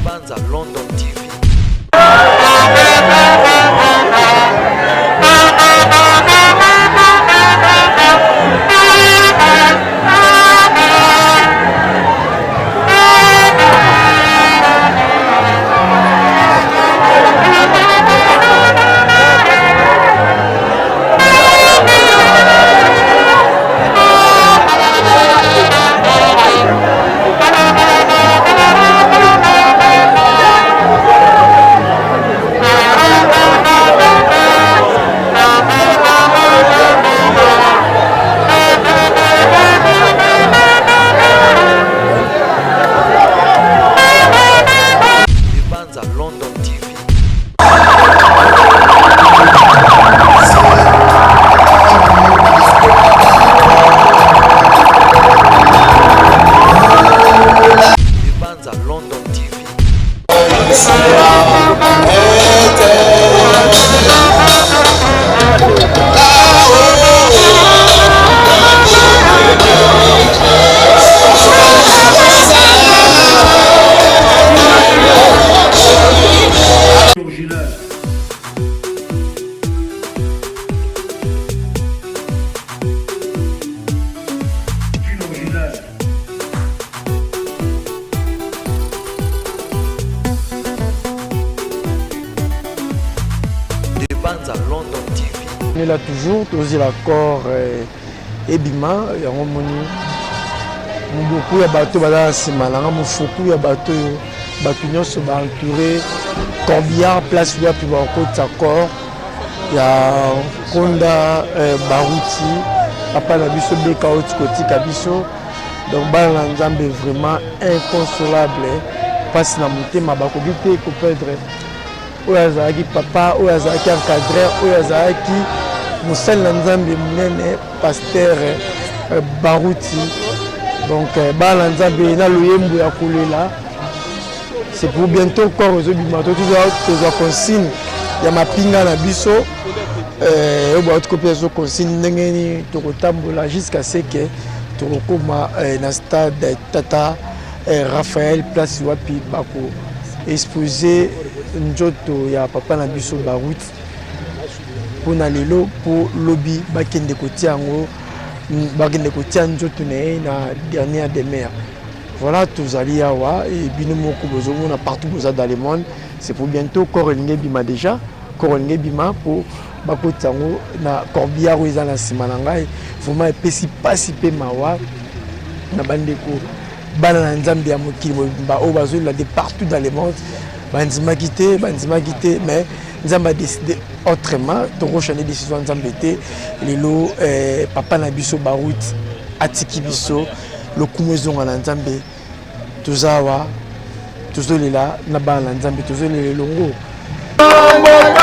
Libanza London TV. London TV. Libanza London TV. London TV. On est là toujours, aussi l'accord et Bima, il y a un moni. Beaucoup de bateaux, beaucoup de bateaux, bateaux sont entourés. Combien place où il y a plus de accord. Il y a Konda, Barouti, Papa Nabiso, Bekaoti, Koti, Kabiso. Donc, Balanzambe est vraiment inconsolable. Parce que la montée m'a bakobité, qu'on peut être. Oyazaki papa, oyazaki encadreur, oyazaki Moussel Nzambe Munene, pasteur Barouti. Donc, Balanzambe na loyembo ya kolela. C'est pour bientôt encore aux obimato tous les consignes. Il y a ma pinga na biso. On va copier les consignes ndengeni tokotambola jusqu'à ce que tokoma na stade Tata Raphaël place wapi bako exposer njoto ya papa na biso Barouti pour na lelo pour lobby bakende kotia yango bakende kotia njoto na dernière des mers. Voilà tous ali awa et bino moko bozomona partout dans le monde. C'est pour bientôt Korolinge Bima déjà Korolinge Bima pour bakotia yango na Corbière oza na sima na ngai vraiment epesi pasi pe mawa na bandeko bana na nzambe ya mokili ba o bazola de partout dans le monde. Banzima quitté, mais nous avons décidé autrement de rechanger des décisions de Lilo, papa Nabiso Barouti, Atiki Biso, le Kumezon à l'Anzambe, Tozawa, Tozolela, Naba l'Anzambe, Tozole Longo. Kuna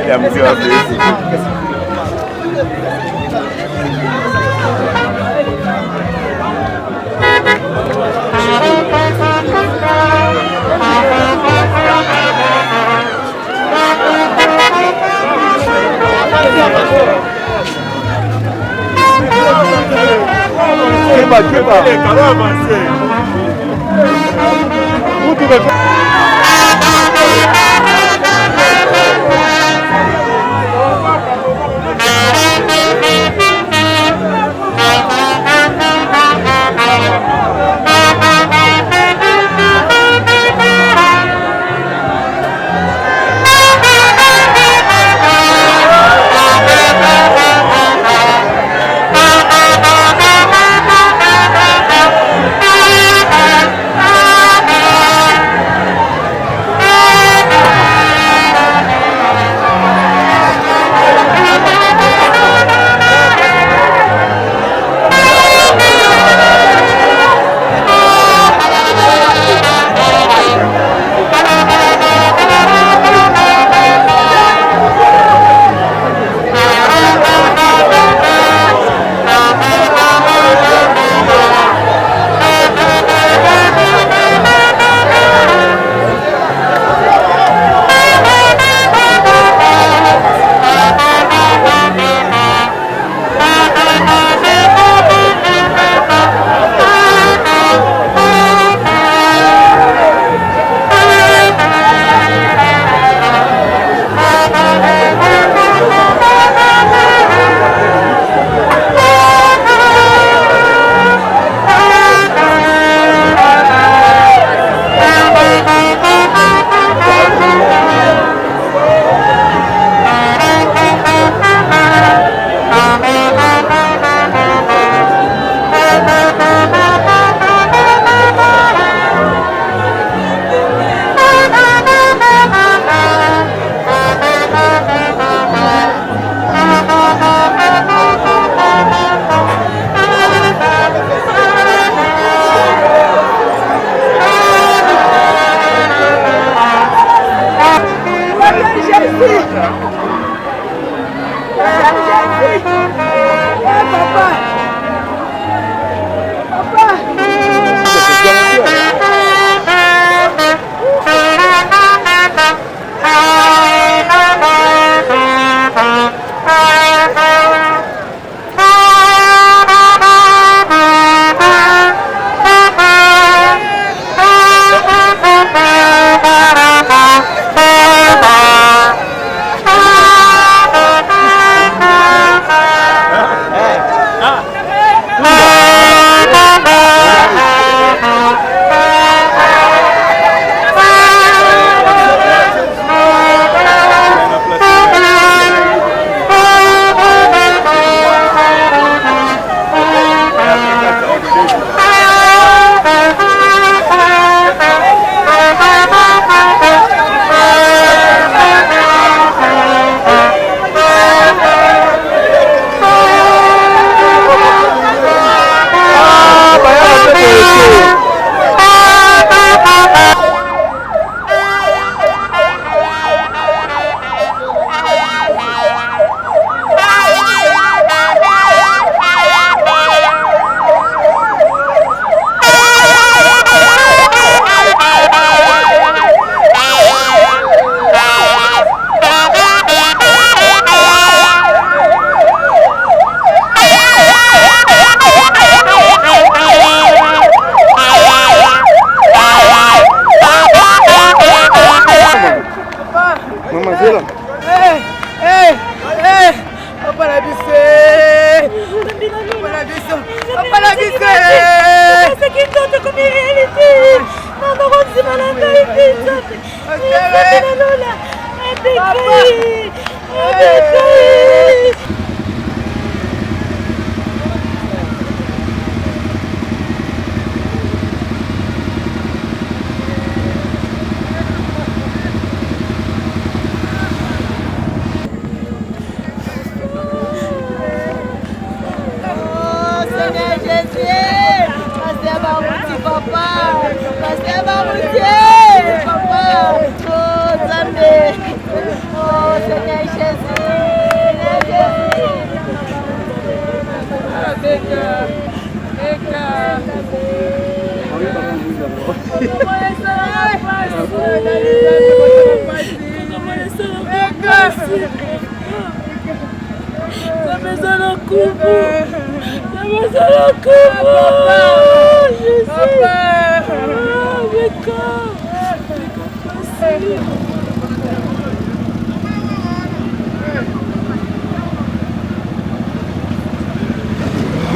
Ya mzee wa Facebook. Keba. Caramba, sei. Muito bem.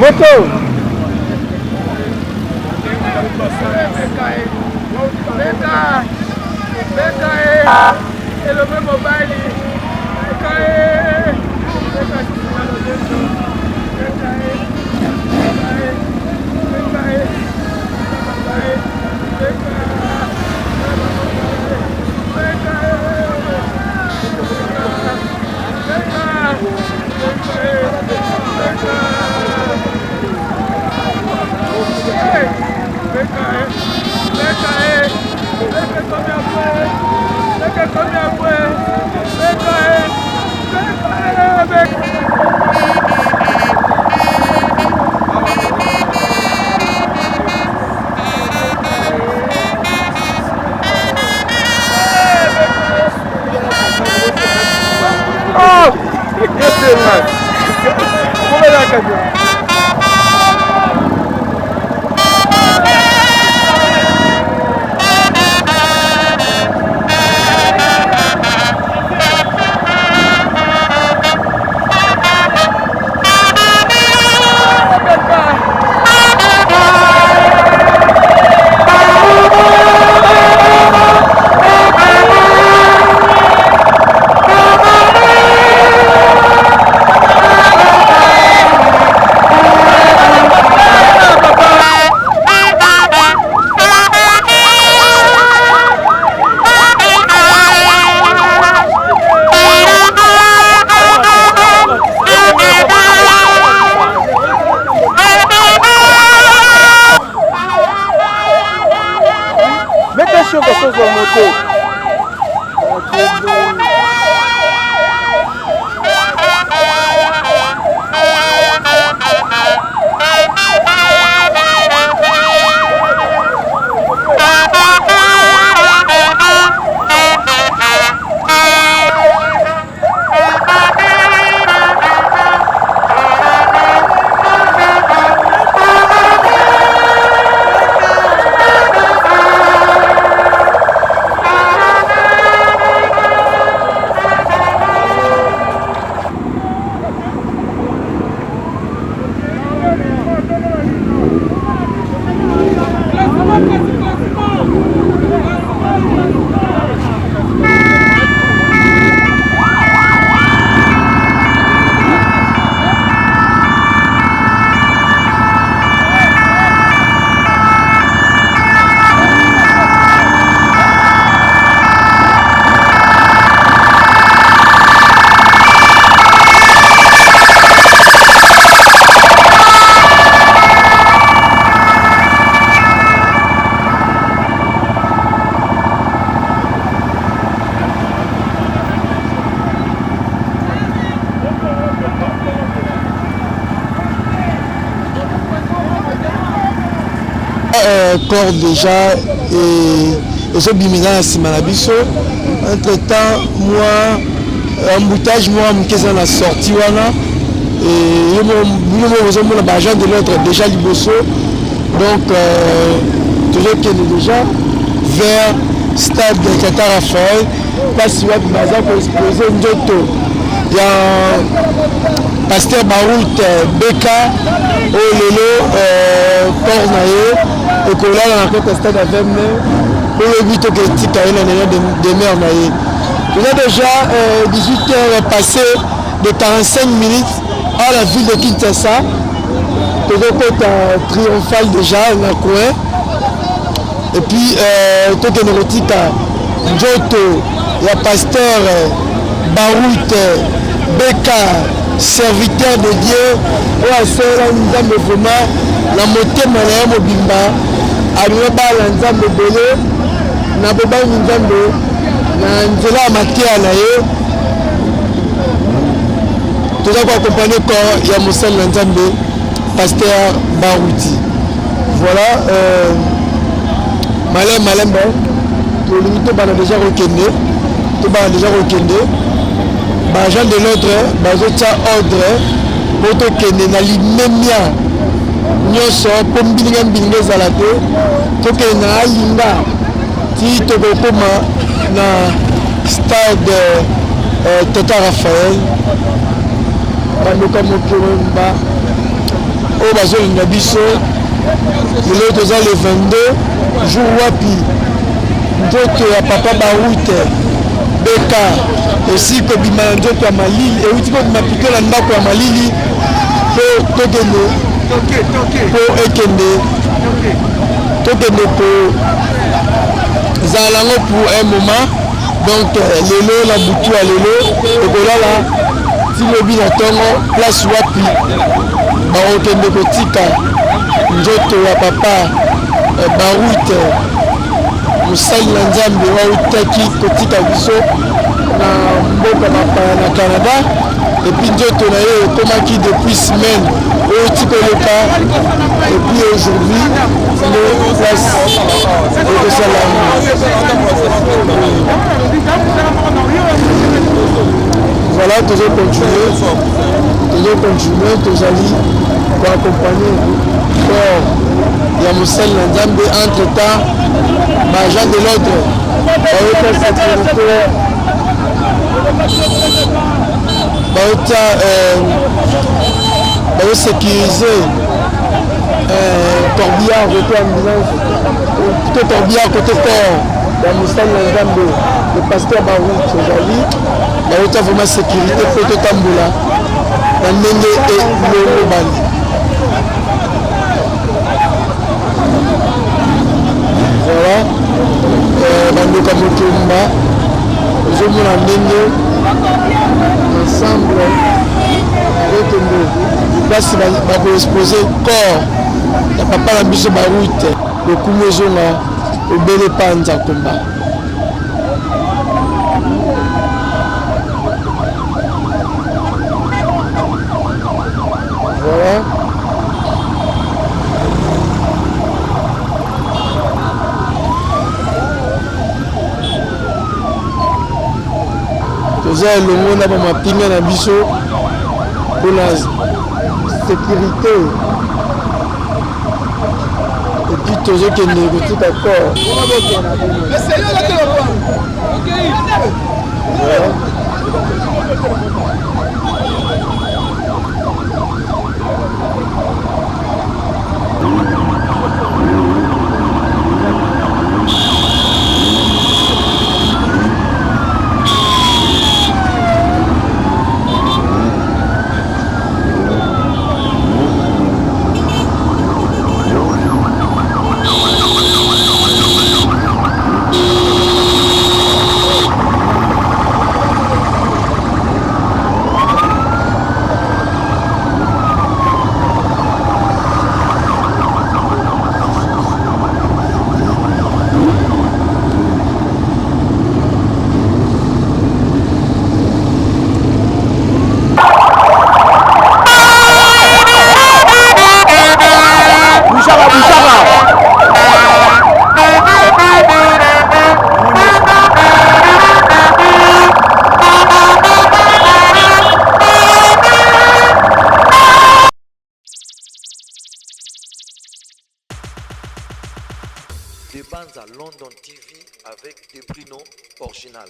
Moto! Corps déjà et ce bimina à Simanabiso. Entre temps, moi, emboutage, moi, je suis sorti et je suis l'agent de l'autre déjà liboso. Donc, toujours qu'il est déjà vers stade de Qatar Raphaël. place wapi baza koexpose nzoto ya Pasteur Barout Beka oyo lelo corps na ye ekolala na kati ya stade AVM oyebi toketika ye na neno demeure na ye. Il est déjà 18h passé de 45 minutes à la ville de Kinshasa. Tout le côté triomphal déjà dans le coin. Et puis, tout le monde Njoto, il y a Pasteur Barout Beka, serviteur de Dieu. Et nous avons vraiment la montée de Mobimba. Nous avons le belé. Nous avons na nzela ya makia na ye toza koaccompagne corps ya mosali na nzambe Pasteur Barouti. Voilà malembe tolingi tobana déjà kokende baagent de l'ordre bazotia ordre po tokende na limemia nyonso mpo mbilinga ezala te tokende na alinga ti tokokoma na stade Tata Raphaël bandoka mokiromba oyo bazolinga biso lelo toza le 22 jour wapi nzoto ya Papa Barout Beka esi kobima na nzoto ya malili euti kobima pito na ndako ya malili mpo tokende mpo tokende po zala yango pour un moment. Donc lelo la butu ya lelo ekolala ti lobi na ntongo place wapi bakokende kotika nzoto ya Papa Barout mosali na nzambe wautaki kotika biso na mboka mapaya na Canada. Epuis nzoto na ye ekomaki depuis semaine oyo ti koleka. Epuis aujourd'hui le place ekosala voilà toujours continuer tozali koaccompagner corps ya mosali na nzambe. Entre temps baagent de l'ordre baotia sécurité baosécuriser corbillard côté ambulance plutôt corbillard côté corps ya mosali na nzambe le Pasteur Barout ezali baotia vraiment sécurité mpo totambola na ndenge elobani. Voilà bandoka motumba ozomona ndenge ensemble ekende place bakoexpose corps ya papa na biso Barout lokumu ezonga obele panza komba. Voilà toza elongo na bamapinga na biso mpona sécurité epuis tozokende kotika corps. Débanza London TV avec avec des Bruno original.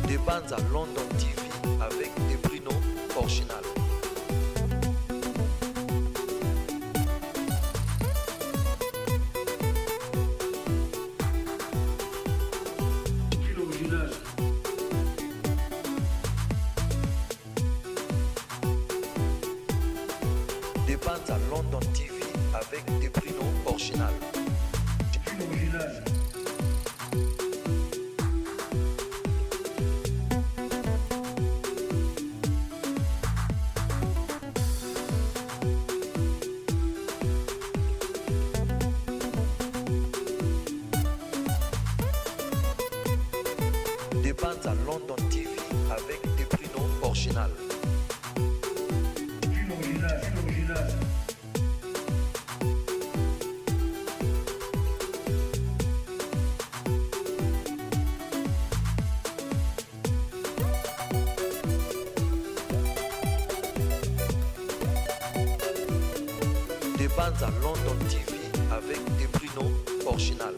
Des bandes à London TV avec des Bruno original. Des bandes à London TV avec des Bruno original. Des bandes à London TV avec des Bruno original. Des bandes à London TV avec des Bruno original.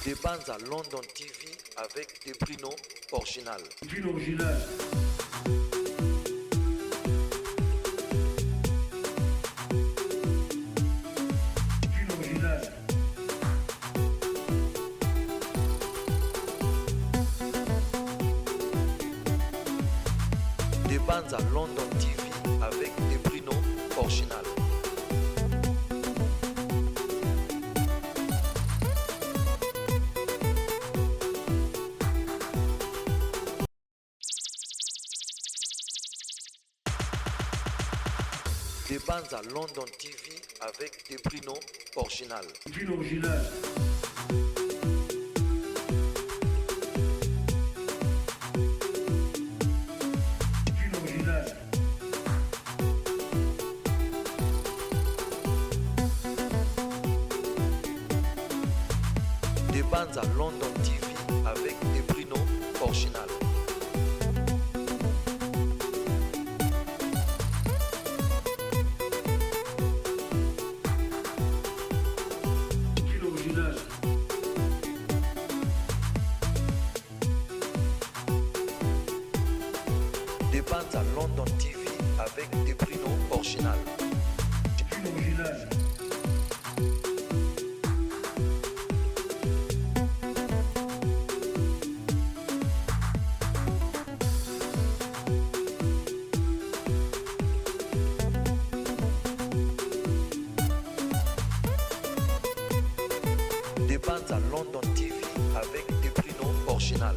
Des bandes à London TV avec des Bruno original. Des bandes à London TV avec des Bruno original. Des bandes à London TV avec des Bruno original. Des bandes à London TV avec des Bruno original. Des bandes à London TV avec des Bruno original. Des bandes à London TV avec des Bruno original.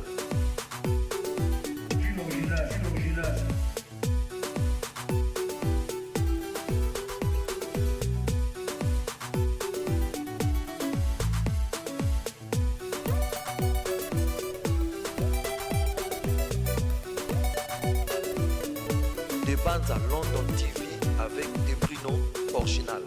Des bandes à London TV avec des Bruno original.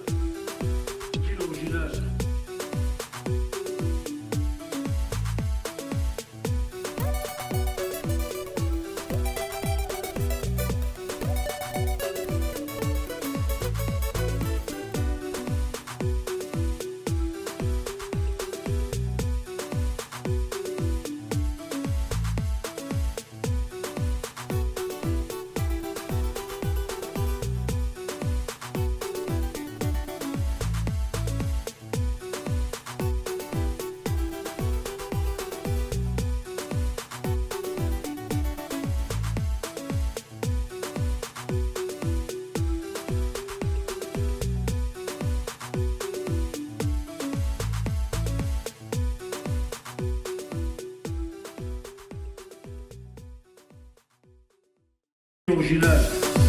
original.